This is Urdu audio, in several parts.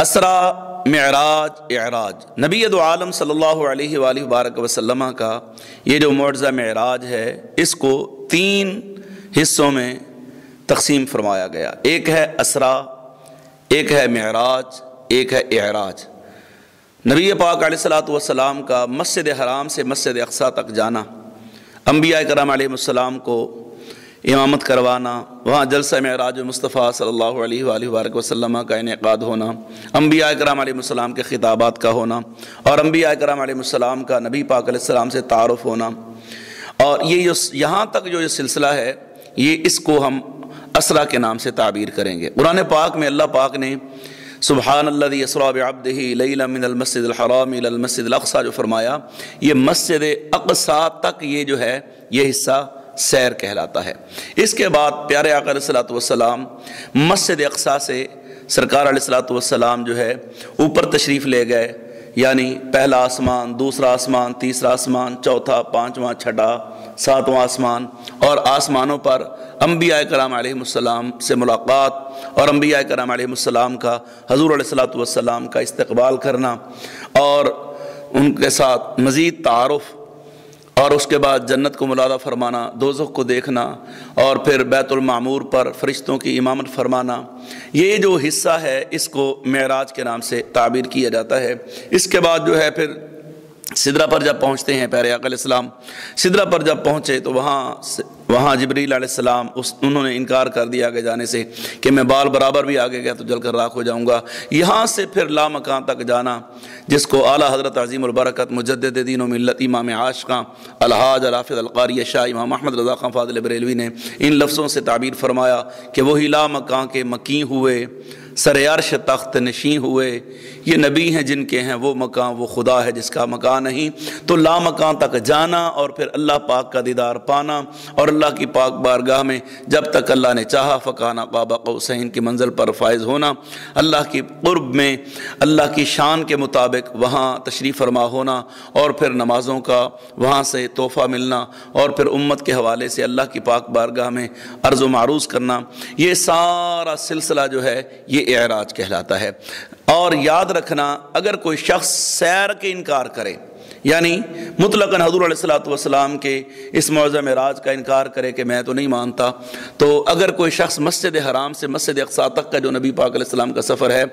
اسرا، معراج، اعراج، نبی دو عالم صلی اللہ علیہ وآلہ وبارک وسلم کا یہ جو معجزہ معراج ہے اس کو 3 حصوں میں تقسیم فرمایا گیا۔ ایک ہے اسرا، ایک ہے معراج، ایک ہے اعراج۔ نبی پاک علیہ الصلوۃ والسلام کا مسجد حرام سے مسجد اقصیٰ تک جانا، انبیاء کرام علیہ السلام کو امامت کروانا، وہاں جلسہ معراج مصطفیٰ صلی اللہ علیہ وآلہ وبارک وسلم کا انعقاد ہونا، انبیاء کرام علیہ السلام کے خطابات کا ہونا، اور انبیاء کرام علیہ السلام کا نبی پاک علیہ السلام سے تعارف ہونا، اور یہ یہاں تک جو یہ سلسلہ ہے اس کو ہم اسرا کے نام سے تعبیر کریں گے۔ قرآن پاک میں اللہ پاک نے سبحان الذی اسری بعبدہ لیلا من المسجد الحرام الی المسجد الاقصی جو فرمایا، یہ مسجد اقصیٰ تک یہ جو ہے یہ حصہ سیر کہلاتا ہے۔ اس کے بعد پیارے آقا علیہ الصلوۃ والسلام مسجد اقصیٰ سے سرکار علیہ الصلوۃ والسلام جو ہے اوپر تشریف لے گئے، یعنی پہلا آسمان، دوسرا آسمان، تیسرا آسمان، چوتھا، پانچواں، چھٹا، ساتواں آسمان، اور آسمانوں پر انبیاء کرام علیہ السلام سے ملاقات اور انبیاء کرام علیہ السلام کا حضور علیہ الصلوۃ والسلام کا استقبال کرنا اور ان کے ساتھ مزید تعارف، اور اس کے بعد جنت کو ملاحظہ فرمانا، دوزخ کو دیکھنا، اور پھر بیت المعمور پر فرشتوں کی امامت فرمانا، یہ جو حصہ ہے اس کو معراج کے نام سے تعبیر کیا جاتا ہے۔ اس کے بعد جو ہے پھر سدرہ پر جب پہنچتے ہیں پیارے آقا علیہ السلام، سدرہ پر جب پہنچے تو وہاں جبریل علیہ السلام انہوں نے انکار کر دیا آگے جانے سے کہ میں بال برابر بھی آگے گیا تو جل کر راکھ ہو جاؤں گا۔ یہاں سے پھر لامکان تک جانا، جس کو اعلیٰ حضرت عظیم البرکت مجدد دین و ملت امام عاشقاں الحاج الحافظ القاری شاہ امام احمد رضا خان فاضل بریلوی نے ان لفظوں سے تعبیر فرمایا کہ وہی لامکان کے مکیں ہوئے، سر عرش تخت نشیں ہوئے، یہ نبی ہیں جن کے ہیں وہ مکان، وہ خدا ہے جس کا مکان نہیں۔ تو لامکان تک جانا اور پھر اللہ پاک کا دیدار پانا، اور اللہ کی پاک بارگاہ میں جب تک اللہ نے چاہا فکانا قاب قوسین کی منزل پر فائز ہونا، اللہ کی قرب میں اللہ کی شان کے مطابق وہاں تشریف فرما ہونا، اور پھر نمازوں کا وہاں سے تحفہ ملنا، اور پھر امت کے حوالے سے اللہ کی پاک بارگاہ میں عرض و معروض کرنا، یہ سارا سلسلہ جو ہے یہ اعراج کہلاتا ہے۔ اور یاد رکھنا، اگر کوئی شخص سیر کے انکار کرے، یعنی مطلقاً حضور علیہ الصلوۃ والسلام کے اس معجزہ معراج کا انکار کرے کہ میں تو نہیں مانتا، تو اگر کوئی شخص مسجد حرام سے مسجد اقصیٰ تک کا جو نبی پاک علیہ السلام کا سفر ہے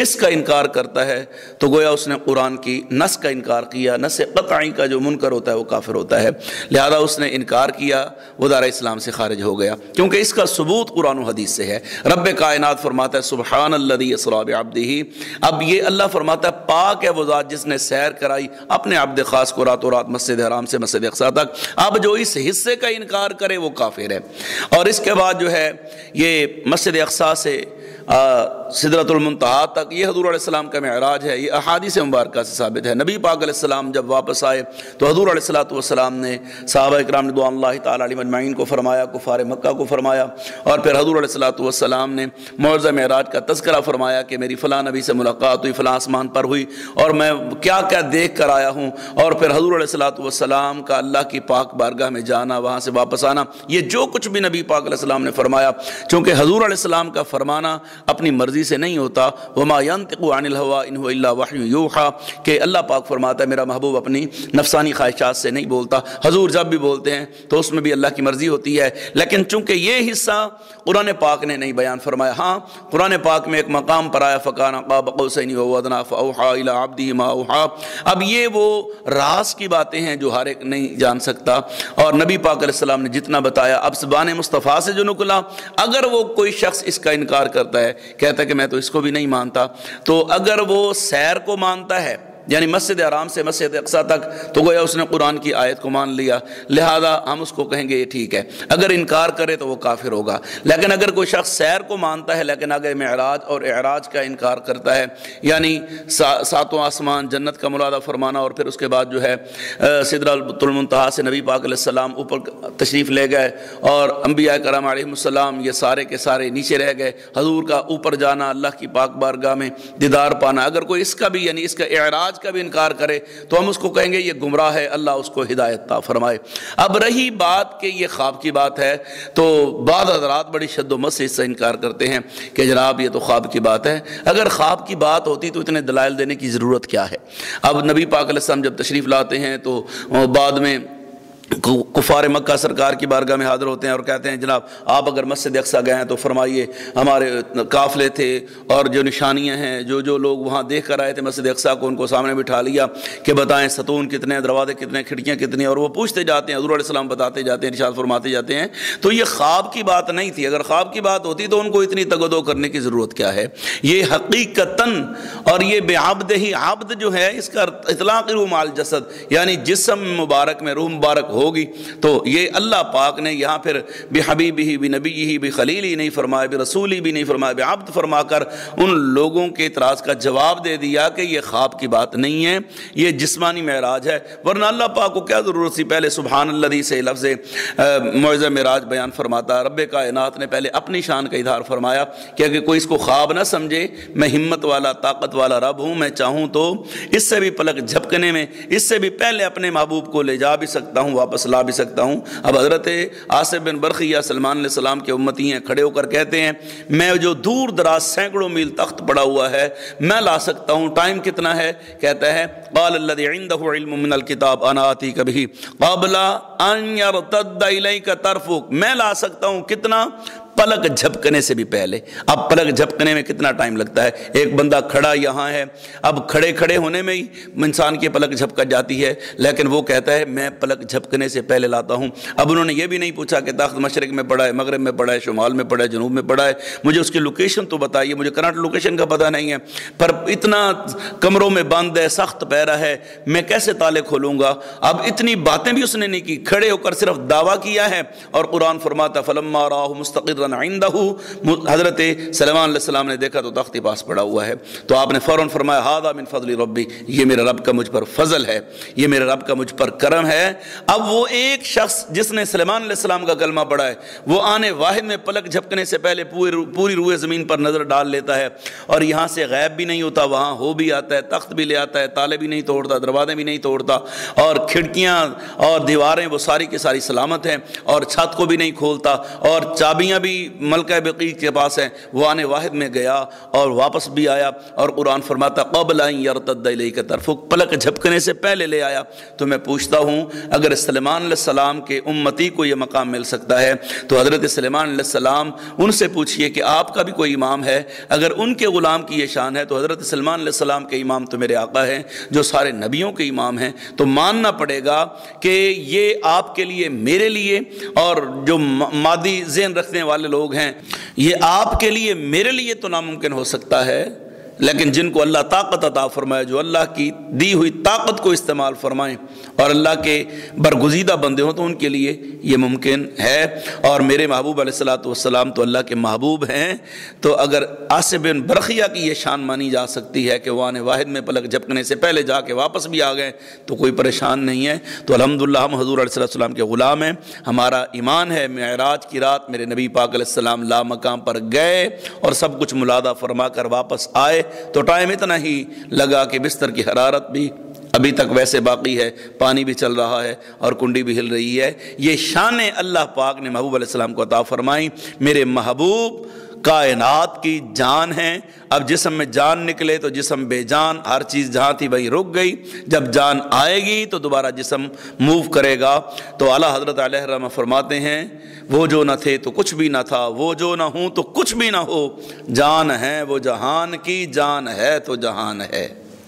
اس کا انکار کرتا ہے تو گویا اس نے قرآن کی نص کا انکار کیا۔ نص قطعی کا جو منکر ہوتا ہے وہ کافر ہوتا ہے، لہذا اس نے انکار کیا، وہ دار اسلام سے خارج ہو گیا، کیونکہ اس کا ثبوت قرآن و حدیث سے ہے۔ رب کائنات فرماتا ہے سبحان الذی اسری بعبدہ، اب یہ اللہ فرماتا ہے پاک ہے وہ ذات جس نے سیر کرائی اپنے عبد خاص کو راتوں رات مسجد حرام سے مسجد اقصیٰ تک۔ اب جو اس حصے کا انکار کرے وہ کافر ہے۔ اور اس کے بعد جو ہے یہ مسجد اقصیٰ سے سدرۃ المنتہا تک یہ حضور علیہ السلام کا معراج ہے، یہ احادیث مبارکہ سے ثابت ہے۔ نبی پاک علیہ السلام جب واپس آئے تو حضور علیہ الصلوۃ والسلام نے صحابہ اکرام رضوان اللہ تعالیٰ علیہم اجمعین کو فرمایا، کفار مکہ کو فرمایا، اور پھر حضور علیہ الصلوۃ والسلام نے معجزہ معراج کا تذکرہ فرمایا کہ میری فلاں نبی سے ملاقات ہوئی، فلاں آسمان پر ہوئی، اور میں کیا کیا دیکھ کر آیا ہوں، اور پھر حضور علیہ الصلوۃ والسلام کا اللہ کی پاک بارگاہ میں جانا، وہاں سے واپس آنا، یہ جو کچھ بھی نبی پاک علیہ السلام نے فرمایا، چونکہ حضور علیہ السلام کا فرمانا اپنی مرضی سے نہیں ہوتا، وما ينطق عن الهوى ان هو الا وحی یوحى، کہ اللہ پاک فرماتا ہے میرا محبوب اپنی نفسانی خواہشات سے نہیں بولتا۔ حضور جب بھی بولتے ہیں تو اس میں بھی اللہ کی مرضی ہوتی ہے، لیکن چونکہ یہ حصہ قرآن پاک نے نہیں بیان فرمایا۔ ہاں قرآن پاک میں ایک مقام پر آیا فکان قاب قوسین او ادنی فاوحى الى عبده ما اوحى، اب یہ وہ راز کی باتیں ہیں جو ہر ایک نہیں جان سکتا، اور نبی پاک علیہ السلام نے جتنا بتایا اب زبان مصطفیٰ سے جو نکلا، اگر وہ کوئی شخص اس کا انکار کرتا ہے، کہتا ہے کہ میں تو اس کو بھی نہیں مانتا، تو اگر وہ سیر کو مانتا ہے یعنی مسجد حرام سے مسجد اقصیٰ تک، تو گویا اس نے قرآن کی آیت کو مان لیا، لہذا ہم اس کو کہیں گے یہ ٹھیک ہے۔ اگر انکار کرے تو وہ کافر ہوگا۔ لیکن اگر کوئی شخص سیر کو مانتا ہے لیکن اگر معراج اور اعراج کا انکار کرتا ہے، یعنی ساتواں آسمان، جنت کا ملاحظہ فرمانا، اور پھر اس کے بعد جو ہے سدرۃ المنتہا سے نبی پاک علیہ السلام اوپر تشریف لے گئے، اور انبیاء کرام علیہم السلام یہ سارے کے سارے نیچے رہ گئے، حضور کا اوپر جانا، اللہ کی پاک بارگاہ میں دیدار پانا، اگر کوئی اس کا بھی یعنی اس کا اعراج معراج کا بھی انکار کرے تو ہم اس کو کہیں گے یہ گمراہ ہے، اللہ اس کو ہدایت عطا فرمائے۔ اب رہی بات کہ یہ خواب کی بات ہے، تو بعض حضرات بڑی شد و مت سے اس سے انکار کرتے ہیں کہ جناب یہ تو خواب کی بات ہے۔ اگر خواب کی بات ہوتی تو اتنے دلائل دینے کی ضرورت کیا ہے؟ اب نبی پاک علیہ السلام جب تشریف لاتے ہیں تو بعد میں کفار مکہ سرکار کی بارگاہ میں حاضر ہوتے ہیں اور کہتے ہیں جناب آپ اگر مسجد اقصیٰ گئے ہیں تو فرمائیے ہمارے قافلے تھے اور جو نشانیاں ہیں جو لوگ وہاں دیکھ کر آئے تھے مسجد اقصیٰ کو، ان کو سامنے بٹھا لیا کہ بتائیں ستون کتنے، دروازے کتنے، کھڑکیاں کتنی، اور وہ پوچھتے جاتے ہیں، حضور علیہ السلام بتاتے جاتے ہیں، ارشاد فرماتے جاتے ہیں۔ تو یہ خواب کی بات نہیں تھی۔ اگر خواب کی بات ہوتی تو ان کو اتنی تگدو کرنے کی ضرورت کیا ہے؟ یہ حقیقتاً، اور یہ بے عبد ہی، عبد جو ہے اس کا اطلاق روح مال جسد، یعنی جسم مبارک میں روح مبارک ہوگی، تو یہ اللہ پاک نے یہاں پھر بحبیبہ بنبیہ بخلیلہ نہیں فرمایا، برسولہ بھی نہیں فرمایا، بعبد فرما کر ان لوگوں کے اعتراض کا جواب دے دیا کہ یہ خواب کی بات نہیں ہے، یہ جسمانی معراج ہے۔ ورنہ اللہ پاک کو کیا ضرورت تھی پہلے سبحان الذی سے لفظ معجزہ معراج بیان فرماتا؟ رب کائنات نے پہلے اپنی شان کا اظہار فرمایا کہ اگر کوئی اس کو خواب نہ سمجھے، میں ہمت والا طاقت والا رب ہوں، میں چاہوں تو اس سے بھی پلک جھپکنے میں، اس سے بھی پہلے اپنے محبوب کو لے جا بھی سکتا ہوں، واپس لا بھی سکتا ہوں۔ اب حضرت عاصم بن برقیہ سلمان علیہ السلام کے امتی ہیں، کھڑے ہو کر کہتے ہیں میں جو دور دراز سینکڑوں میل تخت پڑا ہوا ہے میں لا سکتا ہوں، ٹائم کتنا ہے؟ کہتا ہے قال الذی عنده علم من الکتاب انا آتیک بہ قبل ان یرتد الیک طرفک، میں لا سکتا ہوں کتنا؟ پلک جھپکنے سے بھی پہلے۔ اب پلک جھپکنے میں کتنا ٹائم لگتا ہے؟ ایک بندہ کھڑا یہاں ہے، اب کھڑے ہونے میں ہی انسان کی پلک جھپک جاتی ہے، لیکن وہ کہتا ہے میں پلک جھپکنے سے پہلے لاتا ہوں۔ اب انہوں نے یہ بھی نہیں پوچھا کہ تخت مشرق میں پڑا ہے، مغرب میں پڑا ہے، شمال میں پڑا ہے، جنوب میں پڑا ہے، مجھے اس کی لوکیشن تو بتائیے، مجھے کرنٹ لوکیشن کا پتہ نہیں ہے، پر اتنا کمروں میں بند ہے، سخت پہرا ہے، میں کیسے تالے کھولوں گا؟ اب اتنی باتیں بھی اس نے نہیں کی، کھڑے ہو کر صرف دعویٰ کیا ہے۔ اور قرآن فرماتا فلما راہ مستقرا عنده، حضرت سلیمان علیہ السلام نے دیکھا تو تخت پاس پڑا ہوا ہے، تو آپ نے فوراً فرمایا ھذا من فضل ربی، یہ میرے رب کا مجھ پر فضل ہے، یہ میرے رب کا مجھ پر کرم ہے۔ اب وہ ایک شخص جس نے سلیمان علیہ السلام کا کلمہ پڑھا ہے، وہ آنے واحد میں پلک جھپکنے سے پہلے پوری روئے زمین پر نظر ڈال لیتا ہے، اور یہاں سے غائب بھی نہیں ہوتا، وہاں ہو بھی آتا ہے، تخت بھی لے آتا ہے، تالے بھی نہیں توڑتا، دروازے بھی نہیں توڑتا، اور کھڑکیاں اور دیواریں وہ ساری کی ساری سلامت ہیں، اور چھت کو بھی نہیں کھولتا، اور چابیاں بھی ملکہ بقیع کے پاس ہیں۔ وہ آنے واحد میں گیا اور واپس بھی آیا، اور قرآن فرماتا قبل ان یرتد الیک طرفک، پلک جھپکنے سے پہلے لے آیا۔ تو میں پوچھتا ہوں اگر سلیمان علیہ السلام کے امتی کو یہ مقام مل سکتا ہے تو حضرت سلیمان علیہ السلام ان سے پوچھئے کہ آپ کا بھی کوئی امام ہے؟ اگر ان کے غلام کی یہ شان ہے تو حضرت سلیمان علیہ السلام کے امام تو میرے آقا ہیں جو سارے نبیوں کے امام ہیں، تو ماننا پڑے گا کہ یہ آپ کے لیے، میرے لیے، اور جو مادی ذہن رکھنے والے لوگ ہیں، یہ آپ کے لیے میرے لیے تو ناممکن ہو سکتا ہے، لیکن جن کو اللہ طاقت عطا فرمائے، جو اللہ کی دی ہوئی طاقت کو استعمال فرمائیں اور اللہ کے برگزیدہ بندے ہوں، تو ان کے لیے یہ ممکن ہے۔ اور میرے محبوب علیہ الصلوۃ والسلام تو اللہ کے محبوب ہیں، تو اگر عاصم بن برقیہ کی یہ شان مانی جا سکتی ہے کہ وہ آنے واحد میں پلک جھپکنے سے پہلے جا کے واپس بھی آ گئے تو کوئی پریشان نہیں ہے۔ تو الحمدللہ ہم حضور علیہ السلام کے غلام ہیں، ہمارا ایمان ہے معراج کی رات میرے نبی پاک علیہ السلام لا مقام پر گئے اور سب کچھ ملادہ فرما کر واپس آئے، تو ٹائم اتنا ہی لگا کہ بستر کی حرارت بھی ابھی تک ویسے باقی ہے، پانی بھی چل رہا ہے اور کنڈی بھی ہل رہی ہے۔ یہ شان اللہ پاک نے محبوب علیہ السلام کو عطا فرمائی۔ میرے محبوب کائنات کی جان ہیں، اب جسم میں جان نکلے تو جسم بے جان، ہر چیز جہاں تھی وہی رک گئی، جب جان آئے گی تو دوبارہ جسم موو کرے گا۔ تو اعلیٰ حضرت علیہ الرحمہ فرماتے ہیں وہ جو نہ تھے تو کچھ بھی نہ تھا، وہ جو نہ ہوں تو کچھ بھی نہ ہو، جان ہے وہ جہان کی، جان ہے تو جہان ہے۔